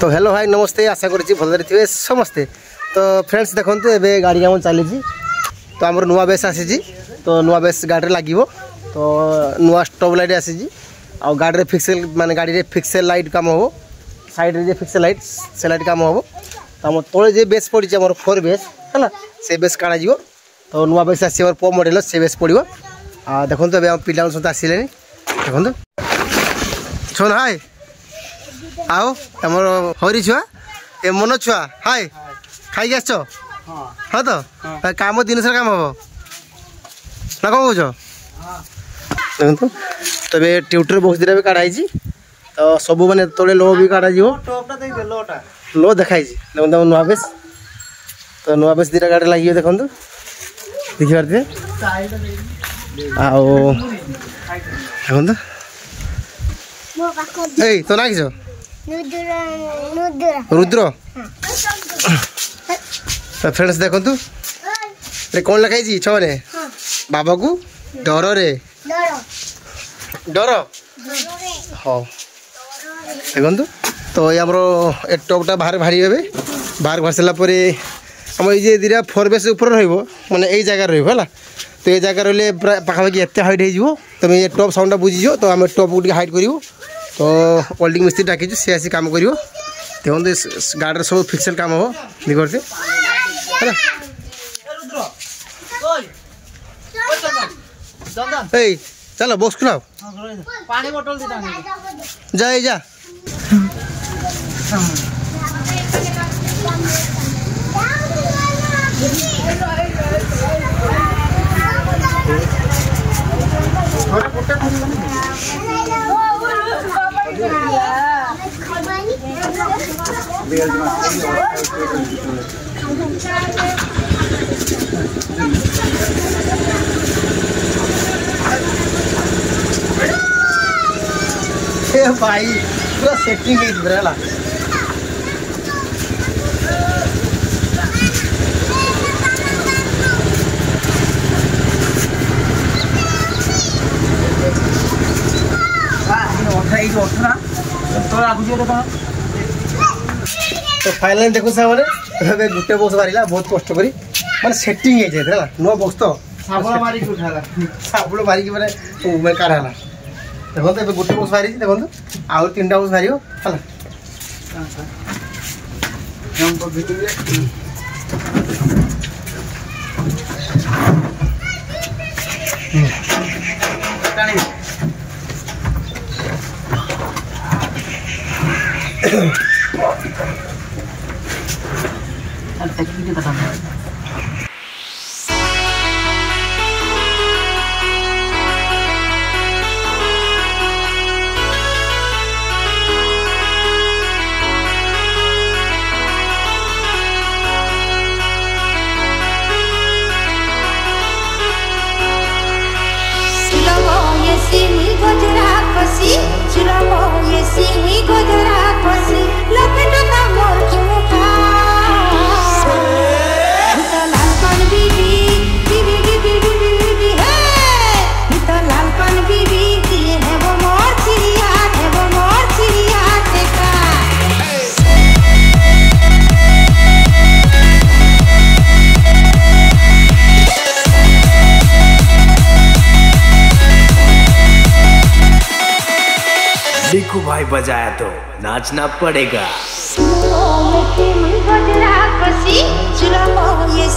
तो हेलो भाई नमस्ते आशा करुँच भलरे थे समस्ते। तो फ्रेंड्स देखो ए गाड़ी आम चली तो आमर नुआ बेस आसी तो नुआ बेस गाड़ी लगे तो नुआ स्टॉप लाइट आसी आ गाड़ी फिक्सेल माने गाड़ी फिक्सेल लाइट काम हो साइड रे फिक्सेल लाइट से लाइट काम हो तो आम तले जो बेस पड़ी आम 4 बेस है से बेस काढ़ तो नुआ बेस आस पो मॉडल से बेस पड़ो आ देखो ए पिला सब आसिले देखो छोन हाय आओ आम हरी छुआ ए मन छुआ हाय खाई आस हाँ तो काम दिन सारा काम हम ना कौन कौच देखो तो ट्यूटर बक्स दुटा भी काढ़ाई तो सब मैंने तले लो भी काढ़ा लो देखाई देखो नुआ बेस तो नुआ बेस दुटा गाड़ी लगे देखो देखिए आओ देखो तो ना किस रुद्र तो फ्रेंड्स देखो कौन लिखाई छने बाबा को डर रे डर हाँ देखो तो ये आमर टपटा बाहर भारी हे बाहर भारी सारापर आम ये दुटा 4 बेस ऊपर रही यही जगह रहा तो ये जगह रही पाखापाखि एत हाइट हो तुम ये टप साउंड बुझीज तो आम टप को हाइट करूँ तो वेल्डिंग मिस्त्री डाकी सी आसी काम कर देखो गाड़ी सब फिक्सेल काम हम देखते है चलो बॉक्स खुलाओ पानी बोतल जा जा भाई पूरा सेटिंग है तो फाइनल देखो सामने गोटे बक्स बाहर बहुत कष्ट करी माने सेटिंग है नुआ बक्स तो साबुन मारिक उठाला साबुन मारिक माने काढ़ाला देखो तो गोटे बक्स बाहरी देखो आउ 3टा बक्स बाहर देखो भाई बजाया तो नाचना पड़ेगा। Yes,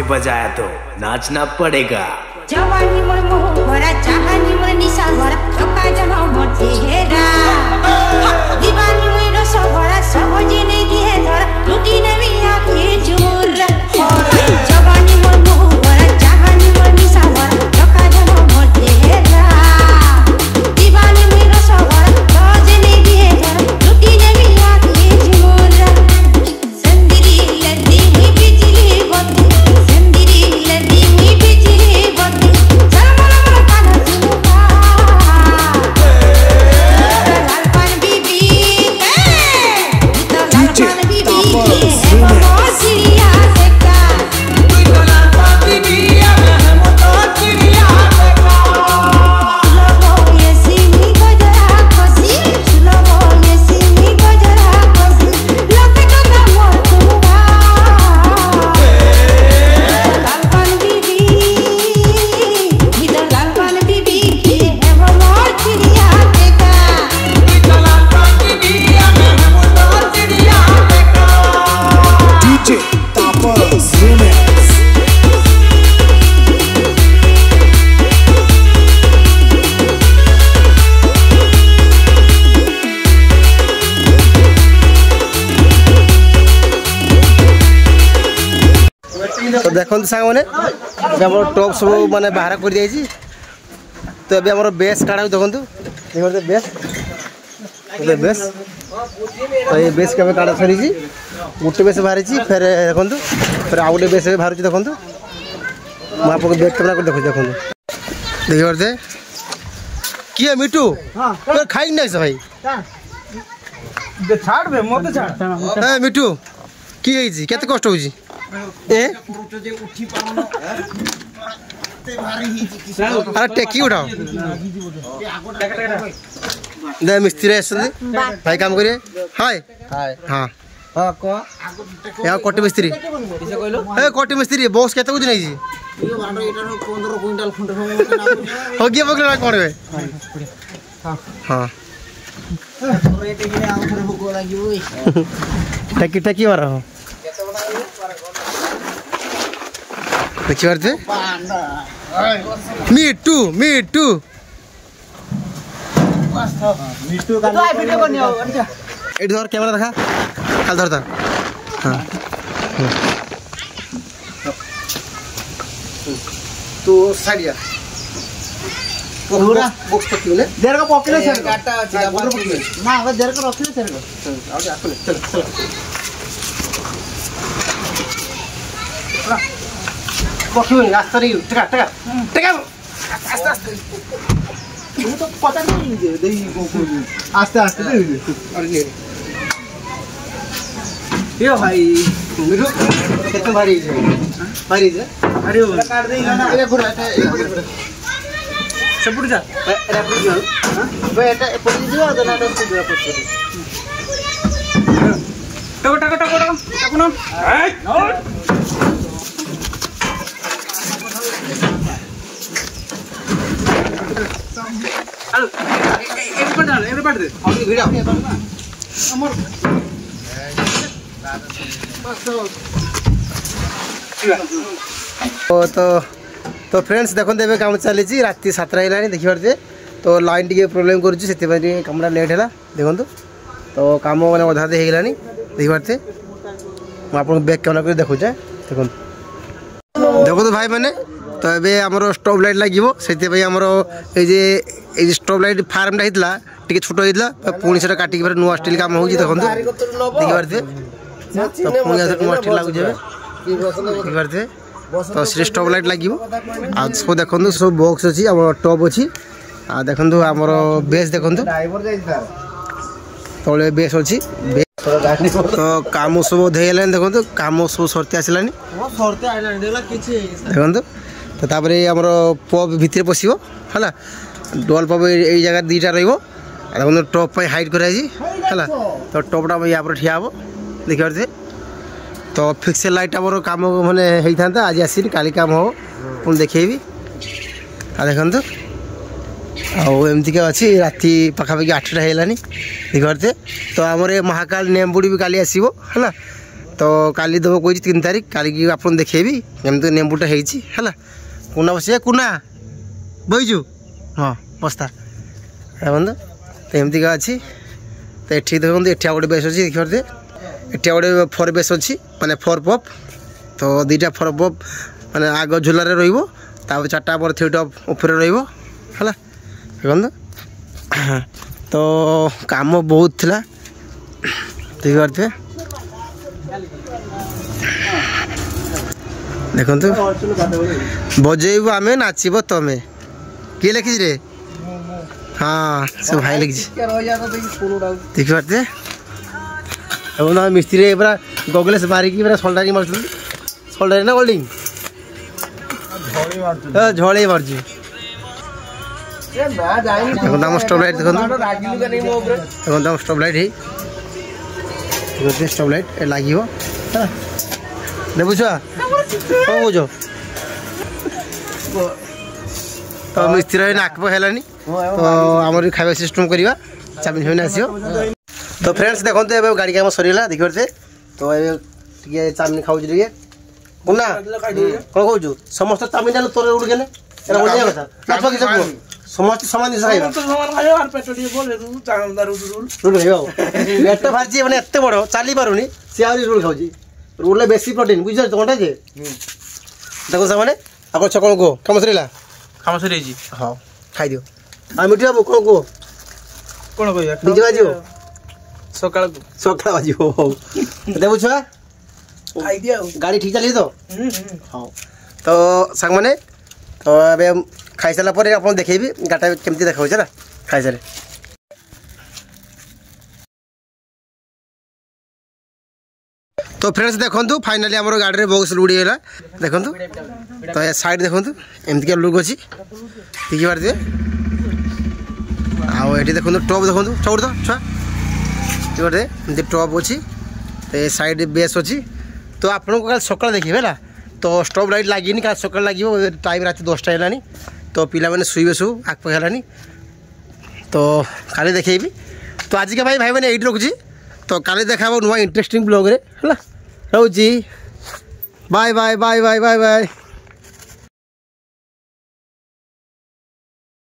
बजाया तो नाचना पड़ेगा। जवानी मोर मोह भरा चाहनी मोर निशा भरा ठोका जन मोर चेहरा दीवानी मोर रस भरा सब जिने दिए धरा लुटी नबी आके जोर जवानी मोर मोह भरा चाहनी मोर निशा भरा ठोका जन मोर चेहरा दीवानी मोर रस भरा सब जिने दिए धरा लुटी नबी आके जोर संदिरी लदी हुई बिजली बत्ती संदिरी लदी हुई बिजली बत्ती तो देखो सांग मैंने टॉप सब माने बाहर कर दिया तो अभी आम बेस काढ़ा देखो देखते बेस बेस तो ये बेस के काढ़ा सरी गोटे बेस बाहरी फिर देखो फिर आउ गए बेस बाहर देखो मुझे आपको बैक कैमेरा कर देखो देखो देखिए पारे किए मिटू खाई ना भाई मिटू किए केते कष्ट हो अरे टेकी उठाओ दे मिस्त्री भाई काम करिए हाय हाँ यहाँ कोटी मिस्त्री कोटी मिस्त्री बॉस केते कुछ नहीं हो गया पकड़ कौन हाँ टेकी टेकी मारा हो देखिए मिट्टू मिट्टू धर कैमरा देखा खाल धरता हाँ तो साइड पूरा बॉक्स पट्टी ले देर का पॉकेट है सर काटा है ना वो देर का रख ले सर आओ जा चल चल पॉकेट में रास्ता नहीं टका टका टका आस्ते आस्ते वो तो पता नहीं दे दे आस्ते आस्ते दे अरे ले यो भाई मेरे कितना भारी है अरे वो काट देगा ना ये पूरा सब जा रैपिड जो हां बेटा पड़ी दियो अदना तो दियो पड़ी टको टको टको टको ना अरे एक बार दे अभी वीडियो अमर तो फ्रेंड्स देखो देवे काम चली राति 7 है देखी पारे तो लाइन टी प्रोब्लेम करुँचे कमरा लेट है देखो तो कम मैंने अधा अधे होगलानी देखी पारे मुझे बैक कैमरा कर देखुचे देखो देखो तो भाई मैंने तो ये आमर स्टोव लाइट लगे से स्टोव लाइट फार्मटा होता टी छोट होता पुणी से काटिक नुआ स्टील काम हो देखो देखी पारे तो पुणी नुआ स्टील लगुचे देखी पारे तो से स्टोव लाइट लगे सब देखो सब बॉक्स अच्छी टॉप अच्छी देखो आमर बेस देखो तले बेस अच्छी तो काम सब धोला देखो काम सब सरती आसला देखो तो तापर आमर पब भितर पशो है डोल पब ये जगह दीटा रहा टॉप हाइट कराई तो टॉपटा या ठिया हे देखी पारे तो फिक्सल लाइट आम कम मैंने होता आज आसी काली काम हो पुणी देखेबी देखो आमती अच्छी राति पखापाखि 8टा होलानी देखी पारे तो आमर महाकाल नेमबुड़ी भी काली आसो है तो काली देव कही 3 तारिख काली की आप देखेबी जमी नेबूटा है कुना बस कुना बहीचु हाँ बस्ता बंधु तो एमती का अच्छी तो ये देखो ये गोटे बेस अच्छी देखिए ये गोटे 4 बेस अच्छी माने 4 पप तो 2टा 4 पप माने आग झुलार रहा 4टा पर 3 टप ऊपर रहा देखो तो काम बहुत थिला देखिए देखो बजेब आम नाचब तमें किए लिखी रे हाँ सब भाई लिखी देखी पारे मिस्त्री पूरा गगलेस मारिकी पूरा सोल्डारी मार सोल्डारी ना गोल्डिंग झड़े मार्च देखो स्टॉप लाइट देखो स्टॉप लाइट स्टॉप लाइट लगे बुझ कौन बुझ तो मिस्त्री नाकब है तो आमर खाଇବା सिस्टम करवा चाउमिन फाउमिन आसो तो फ्रेंड्स देखो ए गाड़ी काम सरीगला देखिए तो ये चाउमिन खाऊ कुना कौन कहूँ समस्त चाउमिन तोर उड़े समस्त सामान जिन खाइबा पेट भाजी मैंने एत बड़ चली पारुनी सी आ रोल खाऊँ रोल बेसी प्रोटीन बुझे कौटा जे देखो सामने आप सकाल कह कम सरीला काम सरी हाँ खाई दियो आ मिठी बाबू कौन कह कौन कह डीजे बाजी सकाल सकाल बाजी देखो छुआ खाई दिया गाड़ी ठीक चली तो हाँ तो सांग मैंने तो अब खाई सारा पर आप देखेबी गाटा केमती देखा ना खाई सारे तो फ्रेंड्स देखो फाइनाली आम गाड़ी में बक्स उड़ीगला देखो तो ये साइड देखो एमती लुक अच्छी देखी पारे आए देखो टप देखो चौड़ तो छुआ देखिए एमती टप अच्छी तो ये साइड बेस अच्छी तो आपको कल सकाल देखिए है तो स्टॉप लाइट लगी कल सकाल लगे टाइम रात 10टा है तो पिला मैंने शुवे सब आग है तो काली देखेबी तो आज का भाई मैंने ये रखुची तो काली देखा नुआ इंटरेस्टिंग ब्लॉग रे है रोची bye bye bye bye bye bye.